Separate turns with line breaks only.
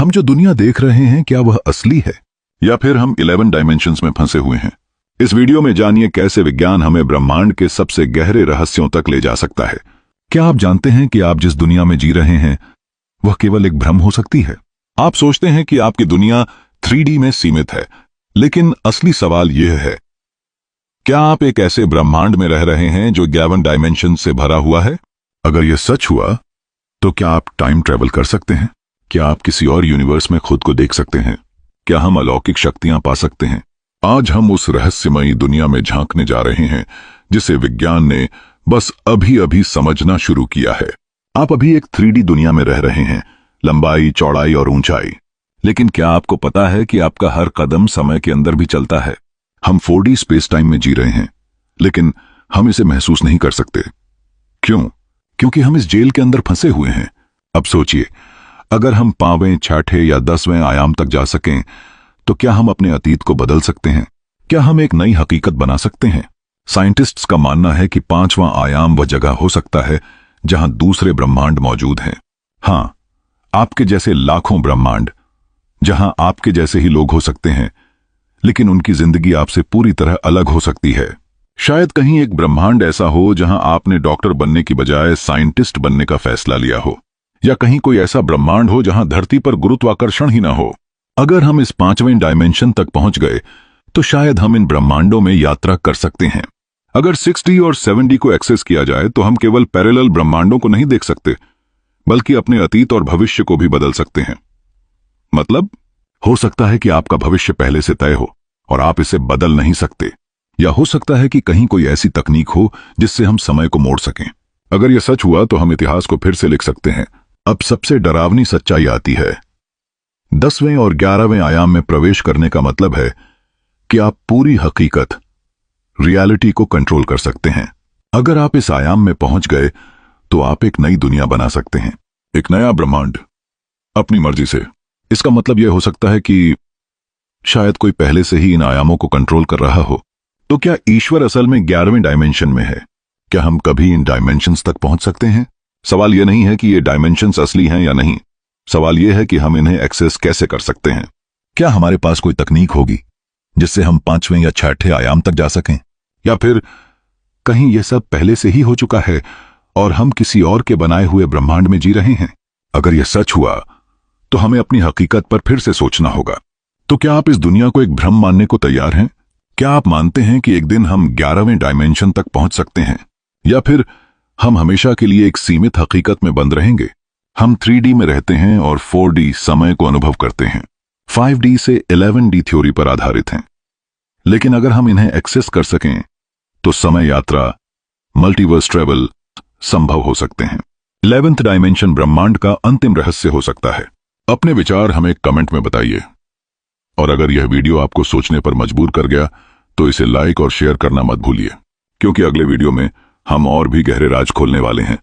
हम जो दुनिया देख रहे हैं क्या वह असली है या फिर हम 11 डायमेंशंस में फंसे हुए हैं? इस वीडियो में जानिए कैसे विज्ञान हमें ब्रह्मांड के सबसे गहरे रहस्यों तक ले जा सकता है। क्या आप जानते हैं कि आप जिस दुनिया में जी रहे हैं वह केवल एक भ्रम हो सकती है? आप सोचते हैं कि आपकी दुनिया 3D में सीमित है, लेकिन असली सवाल यह है, क्या आप एक ऐसे ब्रह्मांड में रह रहे हैं जो 11 डायमेंशन से भरा हुआ है? अगर यह सच हुआ तो क्या आप टाइम ट्रेवल कर सकते हैं? क्या आप किसी और यूनिवर्स में खुद को देख सकते हैं? क्या हम अलौकिक शक्तियां पा सकते हैं? आज हम उस रहस्यमयी दुनिया में झांकने जा रहे हैं जिसे विज्ञान ने बस अभी अभी समझना शुरू किया है। आप अभी एक 3D दुनिया में रह रहे हैं, लंबाई, चौड़ाई और ऊंचाई। लेकिन क्या आपको पता है कि आपका हर कदम समय के अंदर भी चलता है? हम 4D स्पेस टाइम में जी रहे हैं, लेकिन हम इसे महसूस नहीं कर सकते। क्यों? क्योंकि हम इस जेल के अंदर फंसे हुए हैं। अब सोचिए, अगर हम 5वें, 6ठे या 10वें आयाम तक जा सकें तो क्या हम अपने अतीत को बदल सकते हैं? क्या हम एक नई हकीकत बना सकते हैं? साइंटिस्ट्स का मानना है कि 5वां आयाम वह जगह हो सकता है जहां दूसरे ब्रह्मांड मौजूद हैं। हां, आपके जैसे लाखों ब्रह्मांड, जहां आपके जैसे ही लोग हो सकते हैं, लेकिन उनकी जिंदगी आपसे पूरी तरह अलग हो सकती है। शायद कहीं एक ब्रह्मांड ऐसा हो जहां आपने डॉक्टर बनने की बजाय साइंटिस्ट बनने का फैसला लिया हो, या कहीं कोई ऐसा ब्रह्मांड हो जहां धरती पर गुरुत्वाकर्षण ही ना हो। अगर हम इस 5वें डायमेंशन तक पहुंच गए तो शायद हम इन ब्रह्मांडों में यात्रा कर सकते हैं। अगर 6D और 7D को एक्सेस किया जाए तो हम केवल पैरेलल ब्रह्मांडों को नहीं देख सकते, बल्कि अपने अतीत और भविष्य को भी बदल सकते हैं। मतलब, हो सकता है कि आपका भविष्य पहले से तय हो और आप इसे बदल नहीं सकते, या हो सकता है कि कहीं कोई ऐसी तकनीक हो जिससे हम समय को मोड़ सकें। अगर यह सच हुआ तो हम इतिहास को फिर से लिख सकते हैं। अब सबसे डरावनी सच्चाई आती है। 10वें और 11वें आयाम में प्रवेश करने का मतलब है कि आप पूरी हकीकत, रियलिटी को कंट्रोल कर सकते हैं। अगर आप इस आयाम में पहुंच गए तो आप एक नई दुनिया बना सकते हैं, एक नया ब्रह्मांड, अपनी मर्जी से। इसका मतलब यह हो सकता है कि शायद कोई पहले से ही इन आयामों को कंट्रोल कर रहा हो। तो क्या ईश्वर असल में 11वें डायमेंशन में है? क्या हम कभी इन डायमेंशंस तक पहुंच सकते हैं? सवाल यह नहीं है कि ये डायमेंशंस असली हैं या नहीं, सवाल यह है कि हम इन्हें एक्सेस कैसे कर सकते हैं। क्या हमारे पास कोई तकनीक होगी जिससे हम 5वें या 6ठे आयाम तक जा सकें, या फिर कहीं यह सब पहले से ही हो चुका है और हम किसी और के बनाए हुए ब्रह्मांड में जी रहे हैं? अगर यह सच हुआ तो हमें अपनी हकीकत पर फिर से सोचना होगा। तो क्या आप इस दुनिया को एक भ्रम मानने को तैयार हैं? क्या आप मानते हैं कि एक दिन हम 11वें डायमेंशन तक पहुंच सकते हैं, या फिर हम हमेशा के लिए एक सीमित हकीकत में बंद रहेंगे? हम 3D में रहते हैं और 4D समय को अनुभव करते हैं, 5D से 11D थ्योरी पर आधारित हैं। लेकिन अगर हम इन्हें एक्सेस कर सकें तो समय यात्रा, मल्टीवर्स ट्रेवल संभव हो सकते हैं। 11th डायमेंशन ब्रह्मांड का अंतिम रहस्य हो सकता है। अपने विचार हमें कमेंट में बताइए, और अगर यह वीडियो आपको सोचने पर मजबूर कर गया तो इसे लाइक और शेयर करना मत भूलिए, क्योंकि अगले वीडियो में हम और भी गहरे राज खोलने वाले हैं।